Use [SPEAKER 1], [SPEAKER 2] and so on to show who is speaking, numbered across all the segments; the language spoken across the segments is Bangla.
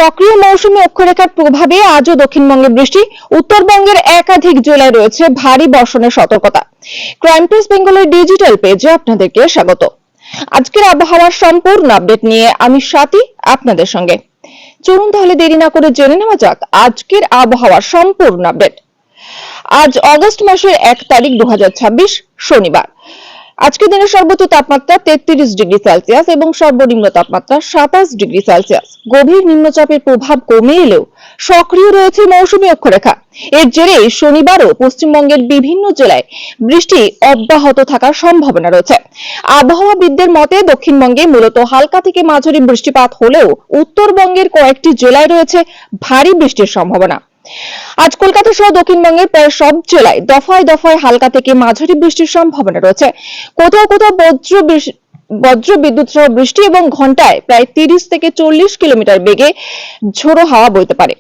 [SPEAKER 1] সক্রিয় মৌসুমী অক্ষরেখার প্রভাবে আজও দক্ষিণবঙ্গে বৃষ্টি, উত্তরবঙ্গের একাধিক জেলায় রয়েছে ভারী বর্ষণের সতর্কতা। ক্রাইম প্রেস বেঙ্গলের ডিজিটাল পেজে আপনাদেরকে স্বাগত। আজকের আবহাওয়ার সম্পূর্ণ আপডেট নিয়ে আমি স্বাতী আপনাদের সঙ্গে। চলুন তাহলে দেরি না করে জেনে নেওয়া যাক আজকের আবহাওয়ার সম্পূর্ণ আপডেট। আজ অগস্ট মাসের 1 তারিখ 2026 শনিবার। আজকে দিনের সর্বোচ্চ তাপমাত্রা 33 ডিগ্রি সেলসিয়াস এবং সর্বনিম্ন তাপমাত্রা 27 ডিগ্রি সেলসিয়াস। গভীর নিম্নচাপের প্রভাব কমে এলেও সক্রিয় রয়েছে মৌসুমী অক্ষরেখা। এর জেরে শনিবারও পশ্চিমবঙ্গের বিভিন্ন জেলায় বৃষ্টি অব্যাহত থাকার সম্ভাবনা রয়েছে। আবহাওয়াবিদদের মতে দক্ষিণবঙ্গে মূলত হালকা থেকে মাঝারি বৃষ্টিপাত হলেও উত্তরবঙ্গের কয়েকটি জেলায় রয়েছে ভারী বৃষ্টির সম্ভাবনা। আজ কলকাতা সহ দক্ষিণবঙ্গের প্রায় সব জেলায় দফায় দফায় হালকা থেকে মাঝারি বৃষ্টির সম্ভাবনা রয়েছে। কোথাও কোথাও বজ্র বিদ্যুৎ সহ বৃষ্টি এবং ঘন্টায় প্রায় 30 থেকে 40 কিলোমিটার বেগে ঝোড়ো হাওয়া বইতে পারে।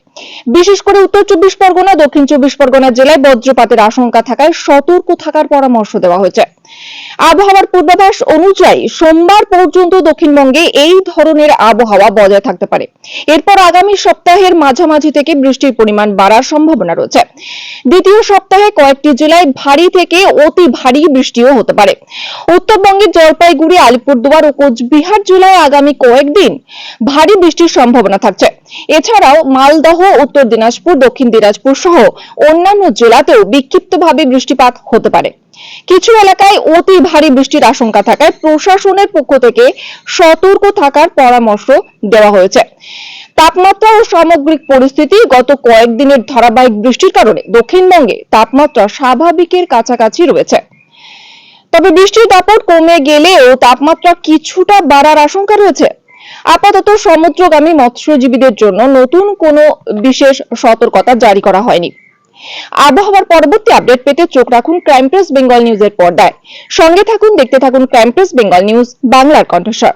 [SPEAKER 1] বিশেষ করে উত্তর 24 পরগনা, দক্ষিণ 24 পরগনা জেলায় বজ্রপাতের আশঙ্কা থাকায় সতর্ক থাকার পরামর্শ দেওয়া হয়েছে। আবহাওয়ার পূর্বাভাস অনুযায়ী সোমবার পর্যন্ত দক্ষিণবঙ্গে এই ধরনের আবহাওয়া বজায় থাকতে পারে। এরপর আগামী সপ্তাহের মাঝামাঝি থেকে বৃষ্টির পরিমাণ বাড়ার সম্ভাবনা রয়েছে। দ্বিতীয় সপ্তাহে কয়েকটি জেলায় ভারী থেকে অতি ভারী বৃষ্টিও হতে পারে। উত্তরবঙ্গের জলপাইগুড়ি, আলিপুরদুয়ার ও কোচবিহার জেলায় আগামী কয়েকদিন ভারী বৃষ্টির সম্ভাবনা থাকছে। এছাড়াও মালদহ, উত্তর দিনাজপুর, দক্ষিণ দিনাজপুর সহ অন্যান্য জেলাতেও বিক্ষিপ্তভাবে বৃষ্টিপাত হতে পারে। কিছু এলাকায় অতি ভারী বৃষ্টির আশঙ্কা থাকায় প্রশাসনের পক্ষ থেকে সতর্ক থাকার পরামর্শ দেওয়া হয়েছে। তাপমাত্রা ও সামগ্রিক পরিস্থিতি গত কয়েকদিনের ধারাবাহিক বৃষ্টির কারণে দক্ষিণবঙ্গে তাপমাত্রা স্বাভাবিকের কাছাকাছি রয়েছে। তবে বৃষ্টির দাপট কমে গেলেও তাপমাত্রা কিছুটা বাড়ার আশঙ্কা রয়েছে। আপাতত সমুদ্রগামী মৎস্যজীবীদের জন্য নতুন কোনো বিশেষ সতর্কতা জারি করা হয়নি। আবহাওয়ার পরবর্তী আপডেট পেতে চোখ রাখুন ক্রাইম প্রেস বেঙ্গল নিউজের পর্দায়। সঙ্গে থাকুন, দেখতে থাকুন ক্রাইম প্রেস বেঙ্গল নিউজ, বাংলার কণ্ঠস্বর।